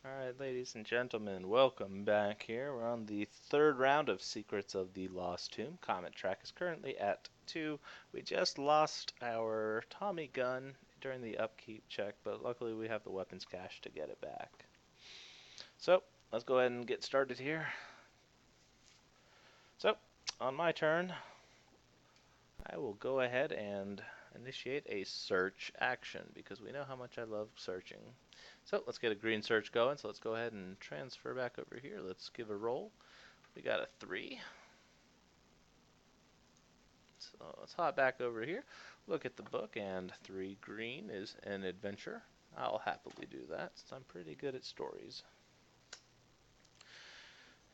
Alright, ladies and gentlemen, welcome back here. We're on the third round of Secrets of the Lost Tomb. Comet track is currently at 2. We just lost our Tommy gun during the upkeep check, but luckily we have the weapons cache to get it back. So, let's go ahead and get started here. So, on my turn, I will go ahead and initiate a search action because we know how much I love searching. So let's get a green search going. So let's go ahead and transfer back over here. Let's give a roll. We got a 3. So let's hop back over here. Look at the book, and 3 green is an adventure. I'll happily do that since I'm pretty good at stories.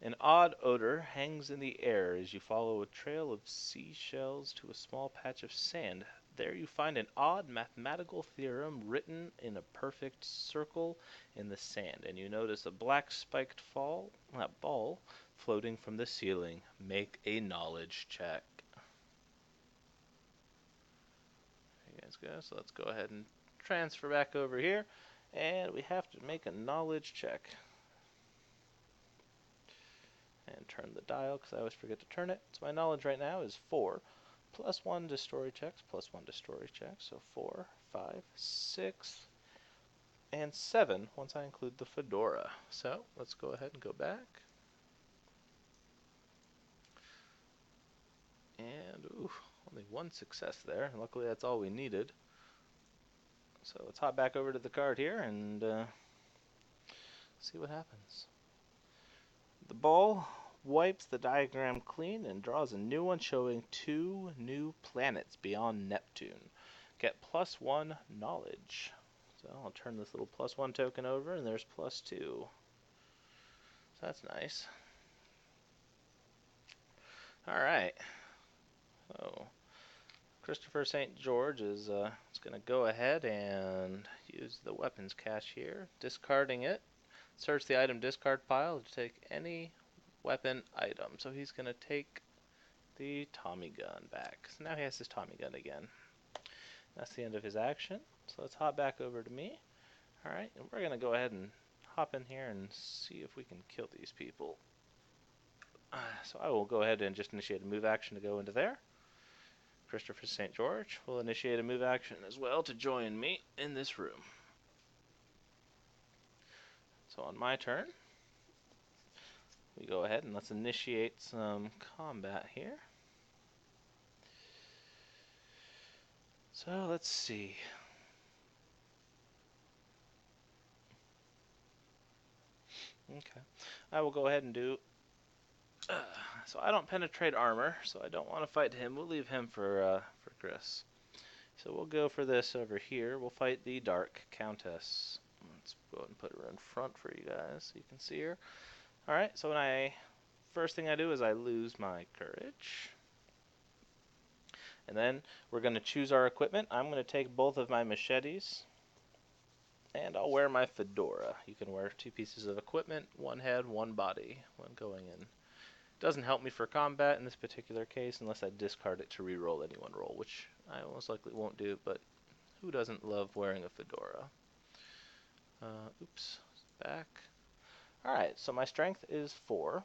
An odd odor hangs in the air as you follow a trail of seashells to a small patch of sand. There you find an odd mathematical theorem written in a perfect circle in the sand, and you notice a black spiked ball floating from the ceiling. Make a knowledge check. There you guys go. So let's go ahead and transfer back over here, and we have to make a knowledge check. And turn the dial because I always forget to turn it. So my knowledge right now is 4. +1 to story checks, +1 to story checks. So 4, 5, 6, and 7 once I include the fedora. So let's go ahead and go back. And only 1 success there. Luckily that's all we needed. So let's hop back over to the card here and see what happens. The ball wipes the diagram clean and draws a new one showing 2 new planets beyond Neptune. Get +1 knowledge. So I'll turn this little +1 token over, and there's +2. So that's nice. Alright. So Christopher St. George is going to go ahead and use the weapons cache here, discarding it. Search the item discard pile to take any weapon item. So he's going to take the Tommy gun back. So now he has his Tommy gun again. That's the end of his action. So let's hop back over to me. Alright, and we're going to go ahead and hop in here and see if we can kill these people. So I will go ahead and just initiate a move action to go into there. Christopher St. George will initiate a move action as well to join me in this room. So on my turn, we go ahead and let's initiate some combat here. So let's see. Okay, I will go ahead and do. So I don't penetrate armor, so I don't want to fight him. We'll leave him for Chris. So we'll go for this over here. We'll fight the Dark Countess. Let's go ahead and put her in front for you guys so you can see her. Alright, so first thing I do is I lose my courage. And then we're going to choose our equipment. I'm going to take both of my machetes. And I'll wear my fedora. You can wear 2 pieces of equipment, 1 head, 1 body when going in. Doesn't help me for combat in this particular case unless I discard it to re-roll any one roll, which I most likely won't do, but who doesn't love wearing a fedora? Oops, back. Alright, so my strength is 4.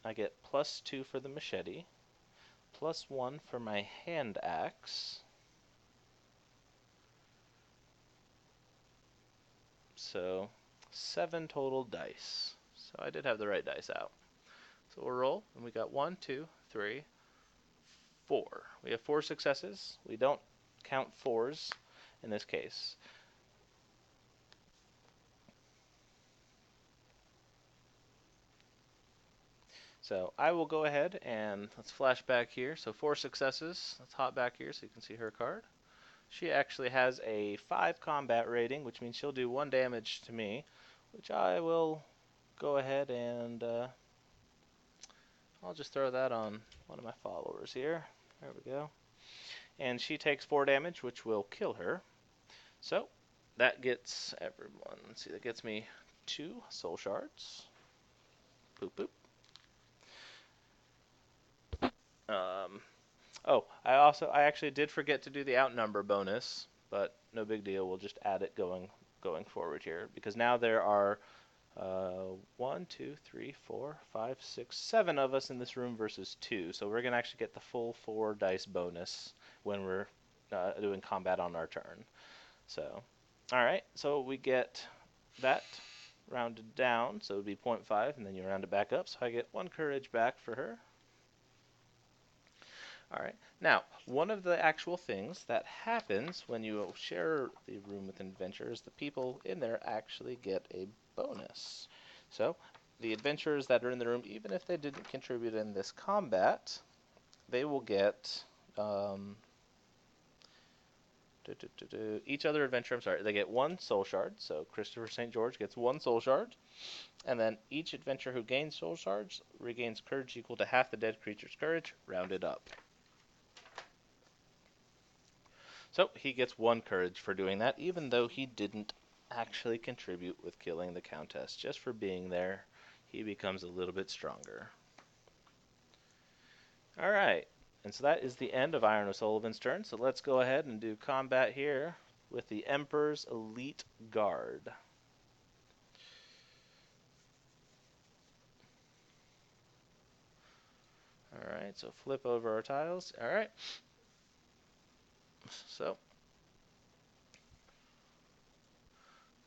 I get +2 for the machete, +1 for my hand axe. So 7 total dice. So I did have the right dice out. So we'll roll, and we got 1, 2, 3, 4. We have 4 successes. We don't count 4s in this case. So I will go ahead and let's flash back here. So 4 successes. Let's hop back here so you can see her card. She actually has a 5 combat rating, which means she'll do 1 damage to me, which I will go ahead and I'll just throw that on one of my followers here. There we go. And she takes 4 damage, which will kill her. So that gets everyone. Let's see, that gets me 2 soul shards. Boop boop. I actually did forget to do the outnumber bonus, but no big deal. We'll just add it going forward here because now there are 1, 2, 3, 4, 5, 6, 7 of us in this room versus 2. So we're going to actually get the full 4 dice bonus when we're doing combat on our turn. So, alright, so we get that rounded down, so it would be 0.5, and then you round it back up. So I get 1 courage back for her. Alright, now, one of the actual things that happens when you share the room with an adventurer is the people in there actually get a bonus. So, the adventurers that are in the room, even if they didn't contribute in this combat, they will get, each other adventurer, they get 1 soul shard, so Christopher St. George gets 1 soul shard, and then each adventurer who gains soul shards regains courage equal to half the dead creature's courage, rounded up. So he gets 1 courage for doing that, even though he didn't actually contribute with killing the Countess. Just for being there, he becomes a little bit stronger. Alright, and so that is the end of Iron O'Sullivan's turn, so let's go ahead and do combat here with the Emperor's Elite Guard. Alright, so flip over our tiles. Alright. So,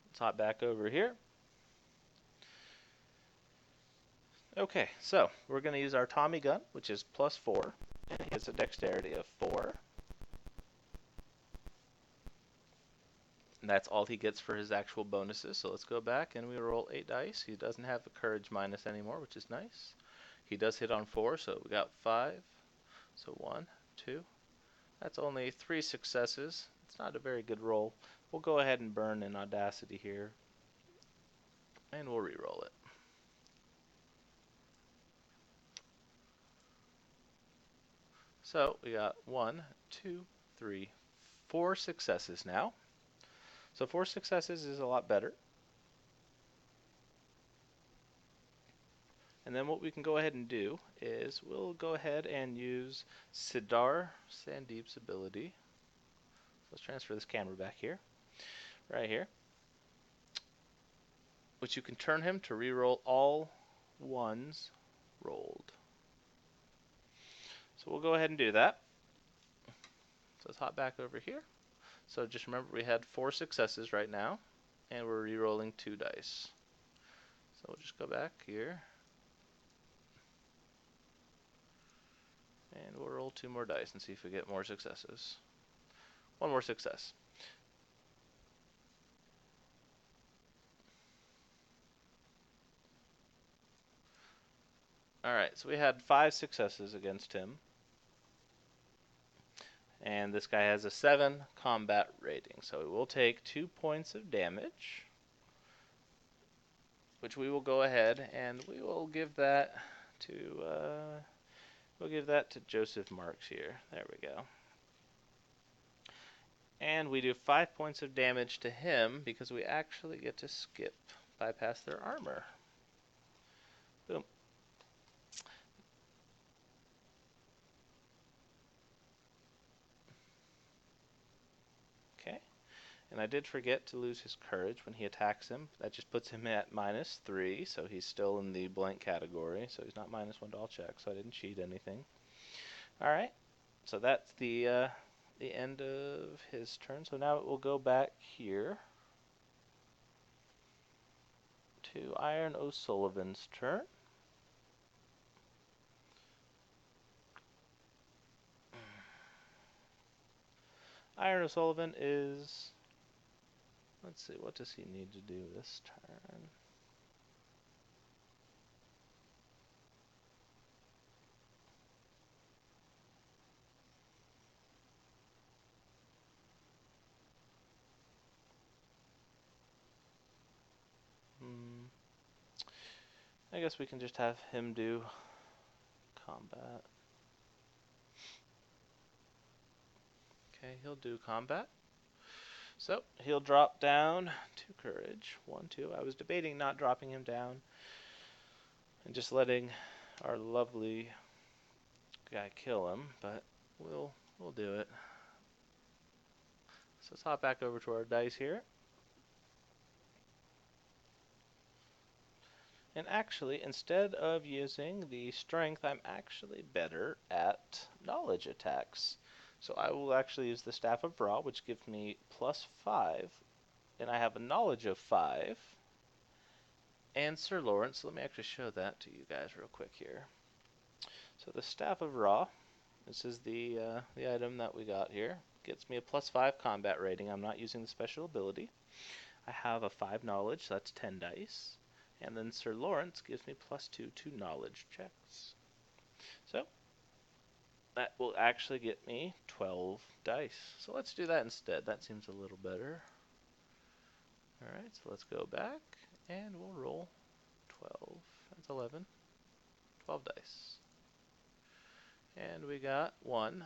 let's hop back over here. Okay, so we're going to use our Tommy gun, which is +4. And he gets a dexterity of 4. And that's all he gets for his actual bonuses. So let's go back and we roll 8 dice. He doesn't have a courage minus anymore, which is nice. He does hit on 4, so we got 5. So 1, 2. That's only 3 successes. It's not a very good roll. We'll go ahead and burn in Audacity here. And we'll re-roll it. So we got 1, 2, 3, 4 successes now. So 4 successes is a lot better. And then what we can go ahead and do is we'll go ahead and use Sidar Sandeep's ability. Let's transfer this camera back here, right here, which you can turn him to reroll all 1s rolled. So we'll go ahead and do that. So let's hop back over here. So just remember we had 4 successes right now, and we're re-rolling 2 dice. So we'll just go back here. And we'll roll 2 more dice and see if we get more successes. 1 more success. Alright, so we had 5 successes against him. And this guy has a 7 combat rating. So we will take 2 points of damage, which we will go ahead and we will give that to Joseph Marks here. There we go. And we do 5 points of damage to him because we actually get to skip, bypass their armor. Boom. Okay. And I did forget to lose his courage when he attacks him. That just puts him at -3, so he's still in the blank category. So he's not -1 to all checks, so I didn't cheat anything. Alright, so that's the end of his turn. So now we'll go back here to Iron O'Sullivan's turn. Iron O'Sullivan is... Let's see, what does he need to do this turn? I guess we can just have him do combat. Okay, he'll do combat. So, he'll drop down 2 courage. 1, 2. I was debating not dropping him down and just letting our lovely guy kill him, but we'll do it. So let's hop back over to our dice here. And actually, instead of using the strength, I'm actually better at knowledge attacks. So I will actually use the Staff of Ra, which gives me +5, and I have a knowledge of 5. And Sir Lawrence, let me actually show that to you guys real quick here. So the Staff of Ra, this is the item that we got here, gets me a +5 combat rating. I'm not using the special ability. I have a 5 knowledge, so that's 10 dice. And then Sir Lawrence gives me +2 to knowledge checks. So that will actually get me 12 dice. So let's do that instead. That seems a little better. Alright, so let's go back and we'll roll 12. That's 11. 12 dice. And we got 1,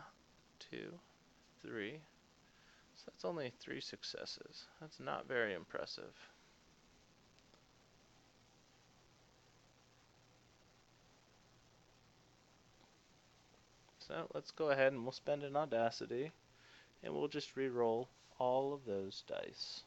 2, 3. So that's only 3 successes. That's not very impressive. So let's go ahead and we'll spend an Audacity, and we'll just re-roll all of those dice.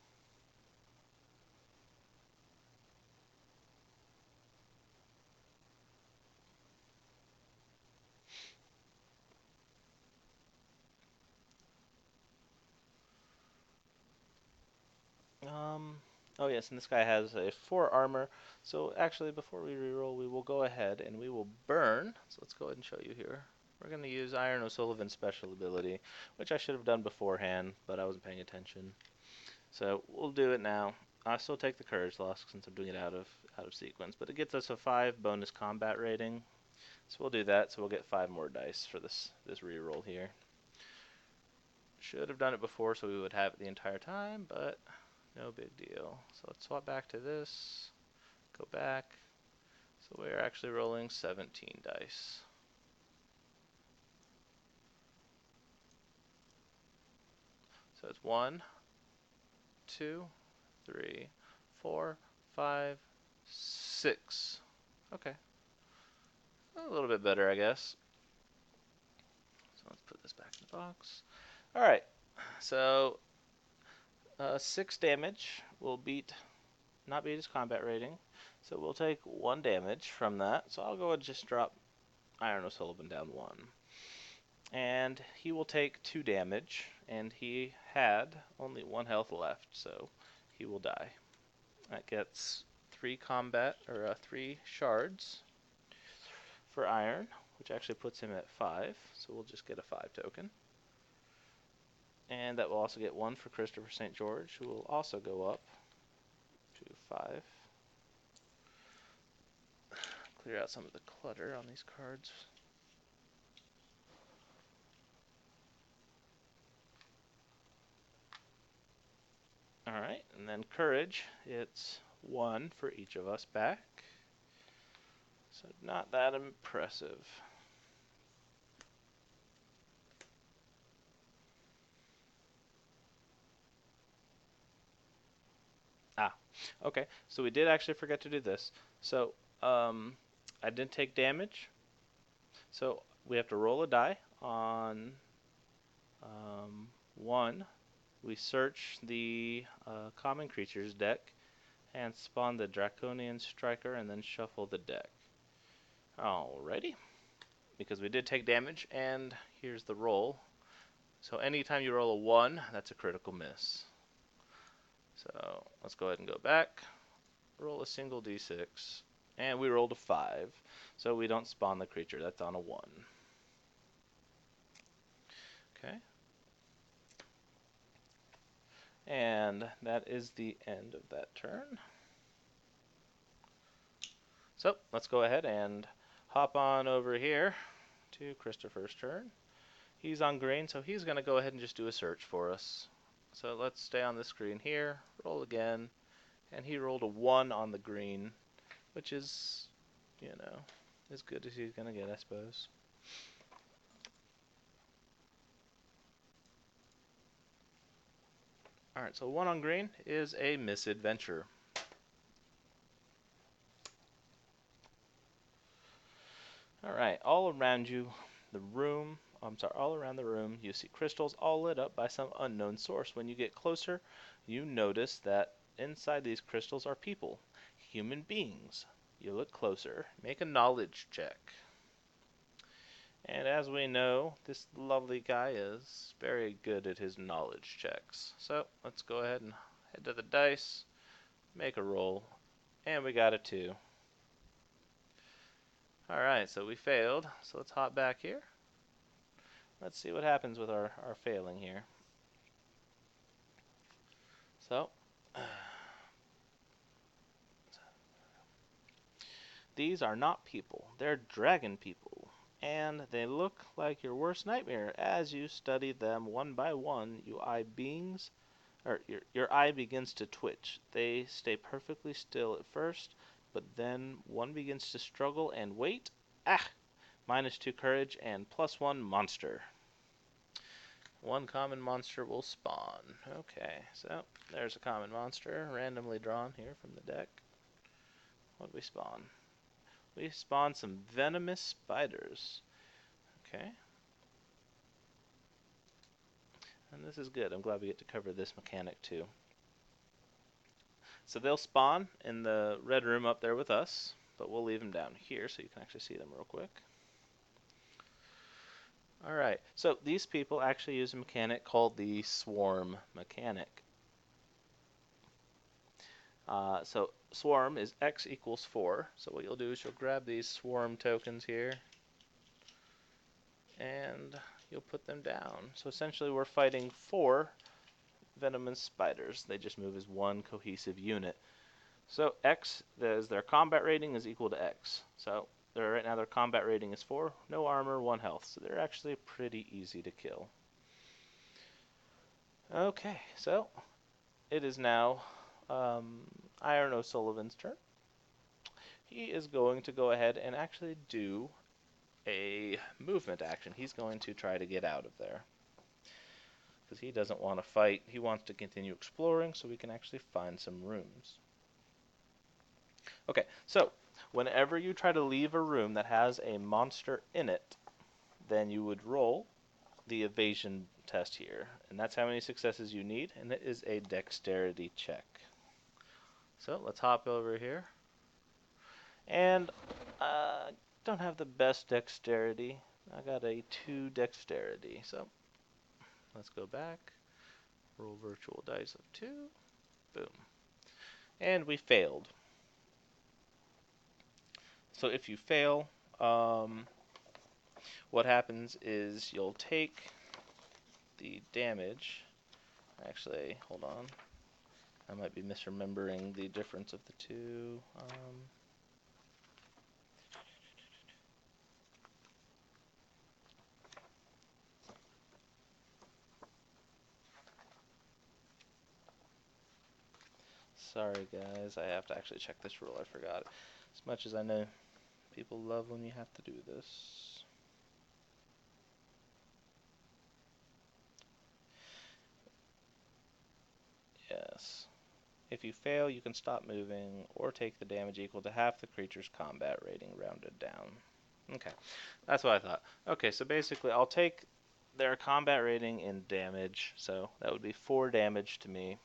Oh yes, and this guy has a 4 armor. So actually, before we re-roll, we will go ahead and we will burn. So let's go ahead and show you here. We're going to use Iron O'Sullivan's special ability, which I should have done beforehand, but I wasn't paying attention. So we'll do it now. I still take the courage loss since I'm doing it out of sequence, but it gets us a 5 bonus combat rating. So we'll do that. So we'll get 5 more dice for this re-roll here. Should have done it before, so we would have it the entire time, but no big deal. So let's swap back to this. Go back. So we're actually rolling 17 dice. So it's 1, 2, 3, 4, 5, 6. Okay. A little bit better, I guess. So let's put this back in the box. Alright. So 6 damage will not beat his combat rating. So we'll take 1 damage from that. So I'll go ahead and just drop Iron O'Sullivan down 1. And he will take 2 damage, and he had only 1 health left, so he will die. That gets 3 shards for iron, which actually puts him at 5, so we'll just get a 5 token. And that will also get 1 for Christopher St. George, who will also go up to 5. Clear out some of the clutter on these cards. Alright, and then courage, it's 1 for each of us back. So not that impressive. Okay, so we did actually forget to do this. So I didn't take damage. So we have to roll a die on 1. We search the common creatures deck and spawn the Draconian Striker and then shuffle the deck. Alrighty. Because we did take damage, and here's the roll. So anytime you roll a 1, that's a critical miss. So let's go ahead and go back. Roll a single d6. And we rolled a 5. So we don't spawn the creature. That's on a 1. Okay. And that is the end of that turn. So let's go ahead and hop on over here to Christopher's turn. He's on green, so he's going to go ahead and just do a search for us. So let's stay on the screen here, roll again, and he rolled a 1 on the green, which is, as good as he's going to get, I suppose. Alright, so 1 on green is a misadventure. Alright, all around the room, you see crystals all lit up by some unknown source. When you get closer, you notice that inside these crystals are people, human beings. you look closer. Make a knowledge check. And as we know, this lovely guy is very good at his knowledge checks. So let's go ahead and head to the dice, make a roll, and we got a 2. Alright, so we failed. So let's hop back here. Let's see what happens with our failing here. So, these are not people. They're dragon people. And they look like your worst nightmare. As you study them one by one, your eye begins to twitch. They stay perfectly still at first, but then one begins to struggle and wait. -2 courage and +1 monster. One common monster will spawn. Okay, so there's a common monster randomly drawn here from the deck. What do we spawn? We spawn some venomous spiders. Okay. And this is good. I'm glad we get to cover this mechanic too. So they'll spawn in the red room up there with us, but we'll leave them down here so you can actually see them real quick. Alright, so these people actually use a mechanic called the swarm mechanic. So swarm is x equals 4. So what you'll do is you'll grab these swarm tokens here, and you'll put them down. So essentially we're fighting 4 venomous spiders. They just move as one cohesive unit. So X, their combat rating is equal to X. So right now their combat rating is 4, no armor, 1 health. So they're actually pretty easy to kill. Okay, so it is now Iron O'Sullivan's turn. He is going to go ahead and actually do a movement action. He's going to try to get out of there, because he doesn't want to fight. He wants to continue exploring so we can actually find some rooms. Okay, so whenever you try to leave a room that has a monster in it, then you would roll the evasion test here. And that's how many successes you need, and it is a dexterity check. So let's hop over here. And don't have the best dexterity. I got a 2 dexterity. So let's go back. Roll virtual dice of 2. Boom. And we failed. So if you fail, what happens is you'll take the damage. Actually, hold on. I might be misremembering the difference of the two. Sorry, guys. I have to actually check this rule. I forgot it. As much as I know people love when you have to do this. Yes. If you fail, you can stop moving or take the damage equal to half the creature's combat rating rounded down. Okay, that's what I thought. Okay, so basically I'll take their combat rating in damage, so that would be 4 damage to me,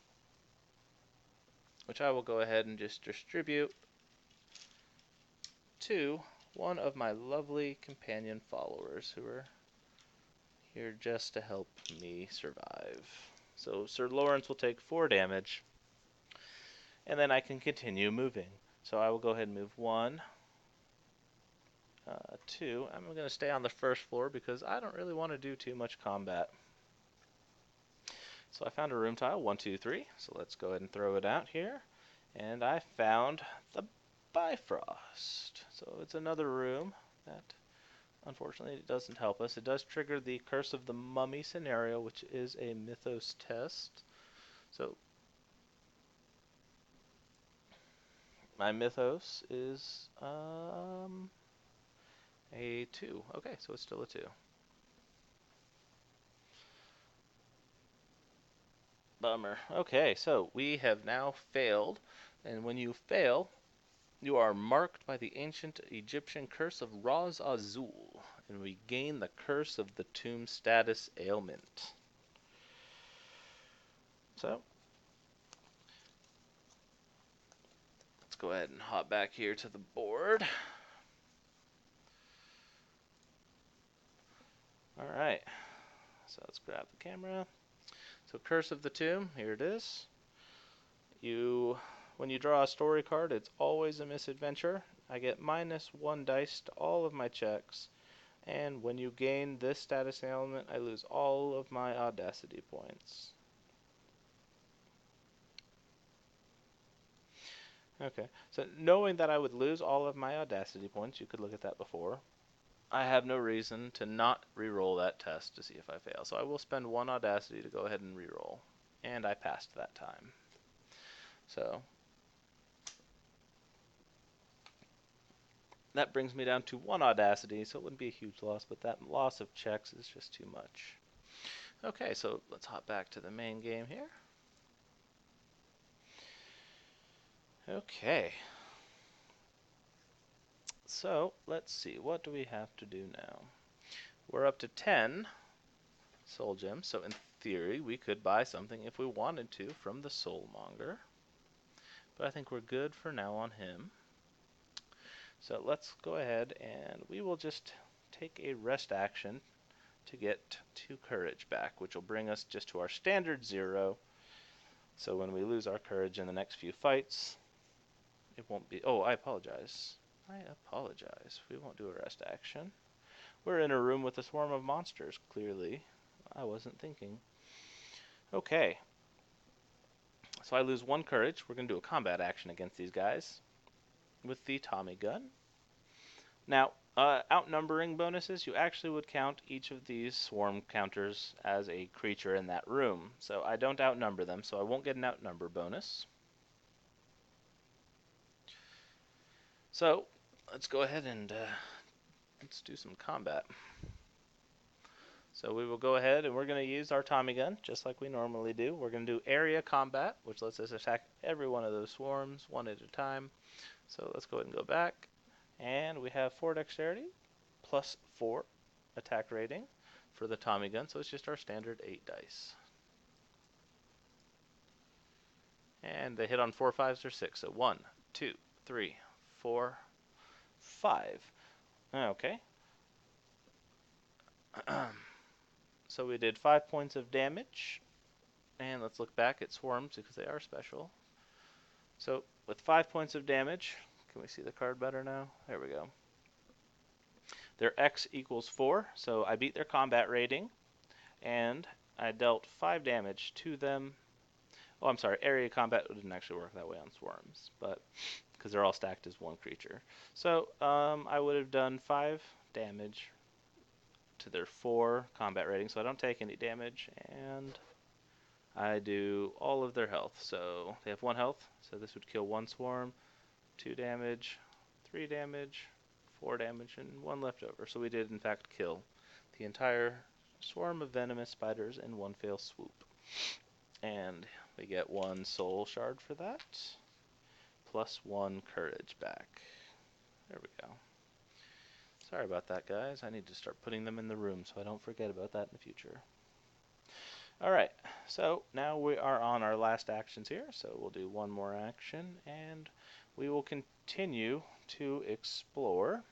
which I will go ahead and just distribute to one of my lovely companion followers who are here just to help me survive. So Sir Lawrence will take 4 damage, and then I can continue moving. So I will go ahead and move 1, 2. I'm going to stay on the first floor because I don't really want to do too much combat. So I found a room tile, 1, 2, 3. So let's go ahead and throw it out here. And I found the Bifrost. So it's another room that unfortunately it doesn't help us. It does trigger the Curse of the Mummy scenario, which is a Mythos test. So my Mythos is a 2. Okay, so it's still a 2. Bummer. Okay, so we have now failed. And when you fail, you are marked by the ancient Egyptian curse of Raz Azul, and we gain the curse of the tomb status ailment. So let's go ahead and hop back here to the board. Alright, so let's grab the camera. So Curse of the Tomb, here it is. When you draw a story card, it's always a misadventure. I get -1 dice to all of my checks, and when you gain this status element, I lose all of my audacity points. Okay, so knowing that I would lose all of my audacity points, you could look at that before, I have no reason to not re-roll that test to see if I fail. So I will spend 1 audacity to go ahead and re-roll, and I passed that time. So that brings me down to 1 audacity, so it wouldn't be a huge loss, but that loss of checks is just too much. Okay, so let's hop back to the main game here. Okay. So, let's see, what do we have to do now? We're up to 10 soul gems, so in theory, we could buy something if we wanted to from the soulmonger. But I think we're good for now on him. So let's go ahead and we will just take a rest action to get 2 courage back, which will bring us just to our standard 0. So when we lose our courage in the next few fights, it won't be... Oh, I apologize. We won't do a rest action. We're in a room with a swarm of monsters, clearly. I wasn't thinking. Okay. So I lose 1 courage. We're going to do a combat action against these guys with the Tommy gun. Now, outnumbering bonuses, you actually would count each of these swarm counters as a creature in that room. So I don't outnumber them, so I won't get an outnumber bonus. So let's go ahead and let's do some combat. So we will go ahead and we're going to use our Tommy gun, just like we normally do. We're going to do area combat, which lets us attack every one of those swarms one at a time. So let's go ahead and go back. And we have 4 dexterity, plus 4 attack rating for the Tommy gun, so it's just our standard 8 dice. And they hit on 4 5s or 6, so 1, 2, 3, 4, 5. Okay. So we did 5 points of damage, and let's look back at swarms because they are special. So with 5 points of damage, can we see the card better now? There we go. Their X equals 4, so I beat their combat rating, and I dealt 5 damage to them. Oh, I'm sorry, area combat didn't actually work that way on swarms, but because they're all stacked as 1 creature. So I would have done 5 damage to their 4 combat rating, so I don't take any damage, and I do all of their health. So they have 1 health, so this would kill 1 swarm, 2 damage, 3 damage, 4 damage, and 1 left over. So we did, in fact, kill the entire swarm of venomous spiders in 1 fell swoop. And we get 1 soul shard for that, plus 1 courage back. There we go. Sorry about that, guys. I need to start putting them in the room so I don't forget about that in the future. Alright, so now we are on our last actions here, so we'll do 1 more action, and we will continue to explore.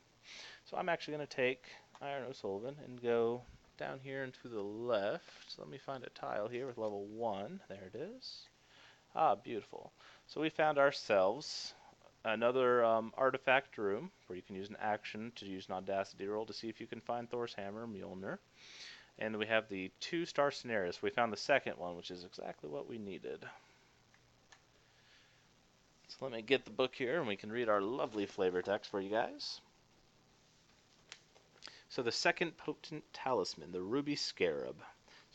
So I'm actually going to take Iron O'Sullivan and go down here and to the left. So let me find a tile here with level 1. There it is. Ah, beautiful. So we found ourselves another artifact room where you can use an action to use an audacity roll to see if you can find Thor's hammer, Mjolnir. And we have the 2-star scenarios. We found the second one, which is exactly what we needed. So let me get the book here and we can read our lovely flavor text for you guys. So the second potent talisman, the Ruby Scarab.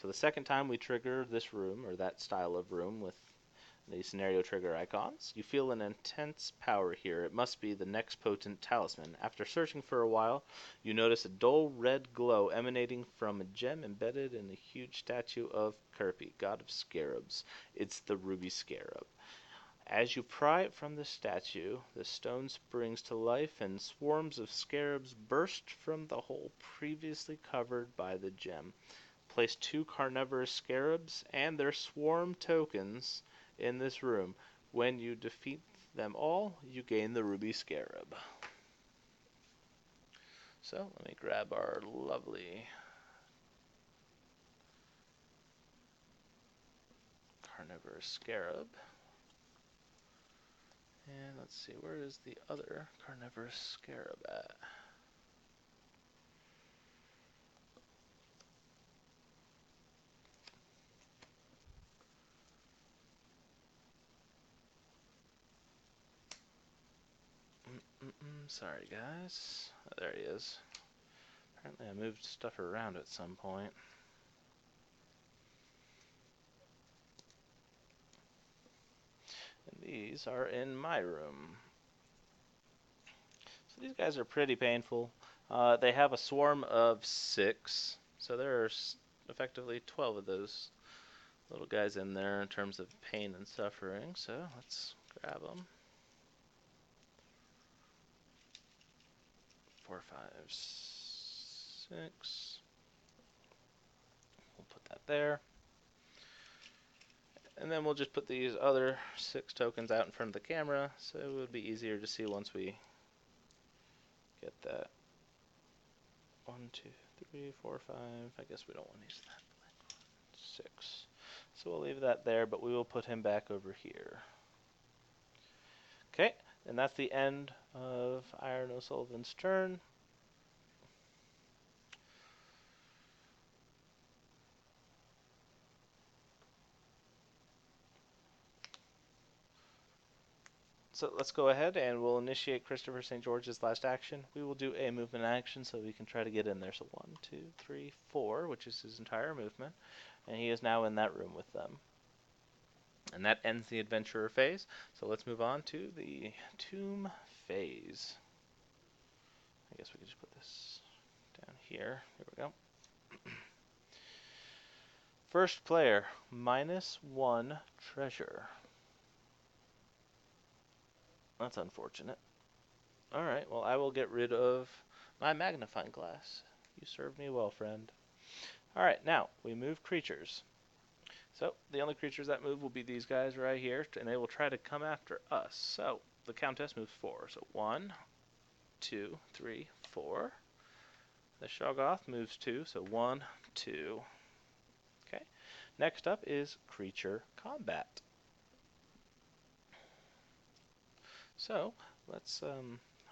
So the second time we trigger this room, or that style of room with the scenario trigger icons, you feel an intense power here. It must be the next potent talisman. After searching for a while, you notice a dull red glow emanating from a gem embedded in a huge statue of Kirby, god of scarabs. It's the Ruby Scarab. As you pry it from the statue, the stone springs to life and swarms of scarabs burst from the hole previously covered by the gem. Place 2 carnivorous scarabs and their swarm tokens in this room. When you defeat them all, you gain the Ruby Scarab. So let me grab our lovely Carnivorous Scarab. And let's see, where is the other Carnivorous Scarab at? Sorry, guys. Oh, there he is. Apparently I moved stuff around at some point. And these are in my room. So these guys are pretty painful. They have a swarm of 6, so there's effectively 12 of those little guys in there in terms of pain and suffering. So let's grab them. 4, 5, 6. We'll put that there. And then we'll just put these other 6 tokens out in front of the camera, so it would be easier to see once we get that. 1, 2, 3, 4, 5. I guess we don't want to use that. 6. So we'll leave that there, but we will put him back over here. Okay, and that's the end of Iron O'Sullivan's turn. So let's go ahead and we'll initiate Christopher St. George's last action. We will do a movement action so we can try to get in there. So 1, 2, 3, 4, which is his entire movement. And he is now in that room with them. And that ends the adventurer phase. So let's move on to the tomb phase. I guess we can just put this down here. Here we go. First player, -1 treasure. That's unfortunate. Alright, well I will get rid of my magnifying glass. You served me well, friend. Alright, now we move creatures. So the only creatures that move will be these guys right here, and they will try to come after us. So the Countess moves 4. So 1, 2, 3, 4. The Shoggoth moves 2. So 1, 2. Okay. Next up is creature combat. So let's I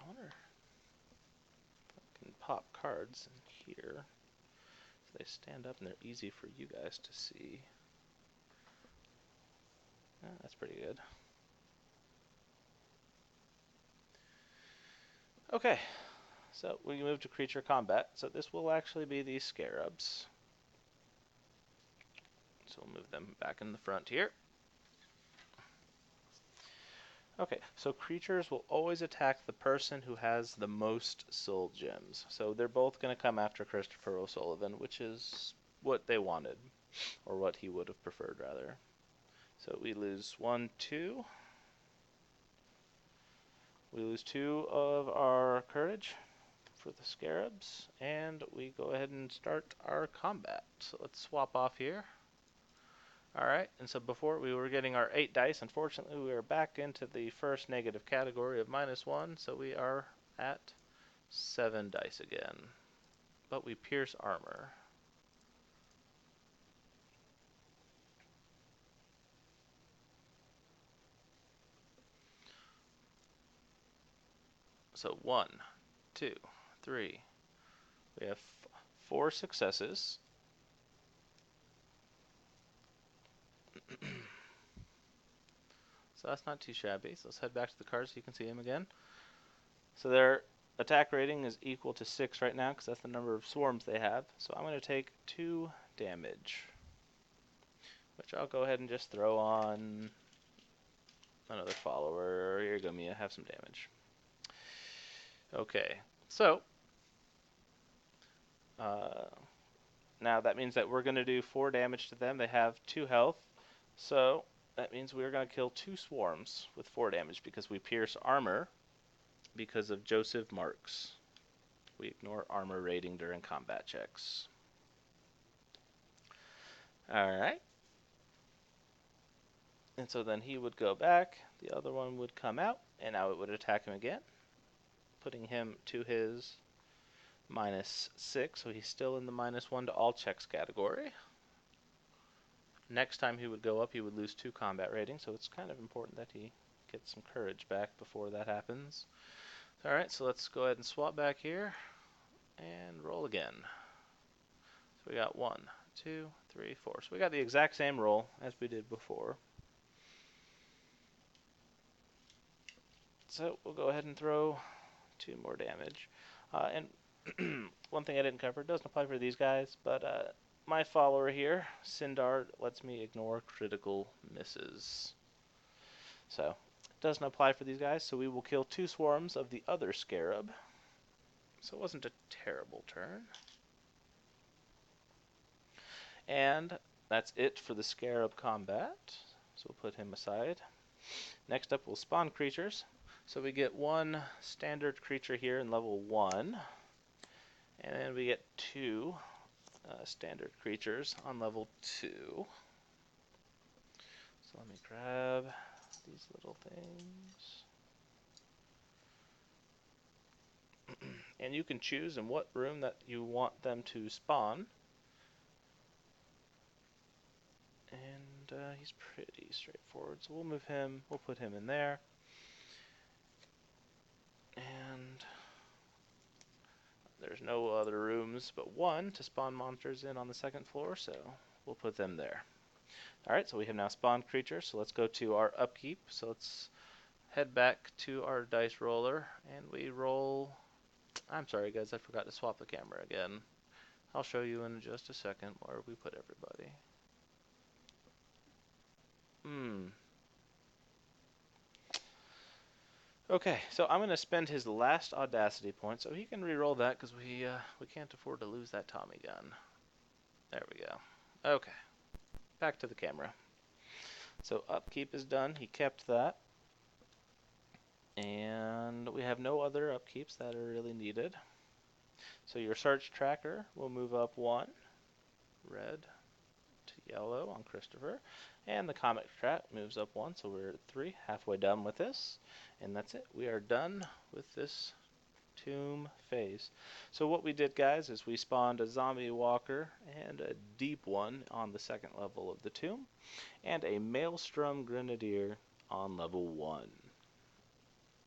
wonder if I can pop cards in here so they stand up and they're easy for you guys to see. That's pretty good. Okay, so we move to creature combat. So this will actually be these scarabs. So we'll move them back in the front here. Okay, so creatures will always attack the person who has the most soul gems. So they're both going to come after Christopher O'Sullivan, which is what they wanted, or what he would have preferred, rather. So we lose 1, 2. We lose 2 of our courage for the scarabs, and we go ahead and start our combat. So let's swap off here. Alright, and so before we were getting our 8 dice. Unfortunately, we are back into the first negative category of -1, so we are at 7 dice again. But we pierce armor. So 1, 2, 3. We have 4 successes. So that's not too shabby. So let's head back to the cards so you can see them again. So their attack rating is equal to 6 right now because that's the number of swarms they have. So I'm going to take 2 damage, which I'll go ahead and just throw on another follower. Here you go, Mia. Have some damage. Okay, so now that means that we're going to do 4 damage to them. They have 2 health. So that means we're going to kill 2 swarms with 4 damage because we pierce armor because of Joseph Marks. We ignore armor rating during combat checks. Alright. And so then he would go back, the other one would come out, and now it would attack him again, putting him to his -6, so he's still in the -1 to all checks category. Next time he would go up, he would lose 2 combat ratings, so it's kind of important that he gets some courage back before that happens. Alright, so let's go ahead and swap back here, and roll again. So we got 1, 2, 3, 4. So we got the exact same roll as we did before. So we'll go ahead and throw 2 more damage. And one thing I didn't cover, it doesn't apply for these guys, but my follower here, Sindar, lets me ignore critical misses. So it doesn't apply for these guys, so we will kill 2 swarms of the other scarab. So it wasn't a terrible turn. And that's it for the scarab combat. So we'll put him aside. Next up, we'll spawn creatures. So we get 1 standard creature here in level 1. And then we get 2 standard creatures on level 2. So let me grab these little things. And you can choose in what room that you want them to spawn. And he's pretty straightforward, so we'll move him, we'll put him in there. And there's no other rooms but 1 to spawn monsters in on the 2nd floor, so we'll put them there. Alright, so we have now spawned creatures, so let's go to our upkeep. So let's head back to our dice roller, and we roll... I'm sorry guys, I forgot to swap the camera again. I'll show you in just a second where we put everybody. Okay, so I'm going to spend his last audacity point, so he can re-roll that because we can't afford to lose that Tommy gun. There we go. Okay, back to the camera. So upkeep is done. He kept that. And we have no other upkeeps that are really needed. So your search tracker will move up 1, red to yellow on Christopher. And the comic trap moves up 1, so we're at 3, halfway done with this. And that's it. We are done with this tomb phase. So what we did, guys, is we spawned a zombie walker and a deep one on the 2nd level of the tomb, and a maelstrom grenadier on level 1.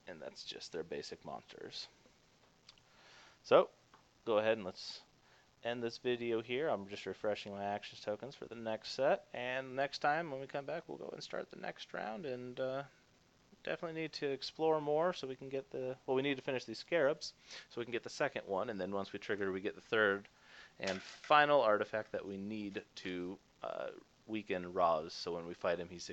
And that's just their basic monsters. So go ahead and let's end this video here. I'm just refreshing my actions tokens for the next set, and next time when we come back, we'll go and start the next round. And definitely need to explore more so we can get the... Well, we need to finish these scarabs so we can get the 2nd one, and then once we trigger, we get the 3rd and final artifact that we need to weaken Roz, so when we fight him, he's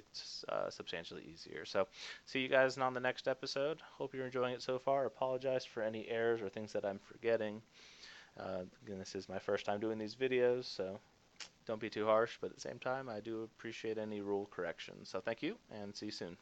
substantially easier. So, see you guys on the next episode. Hope you're enjoying it so far. Apologize for any errors or things that I'm forgetting. Again, this is my first time doing these videos, so don't be too harsh, but at the same time, I do appreciate any rule corrections. So thank you, and see you soon.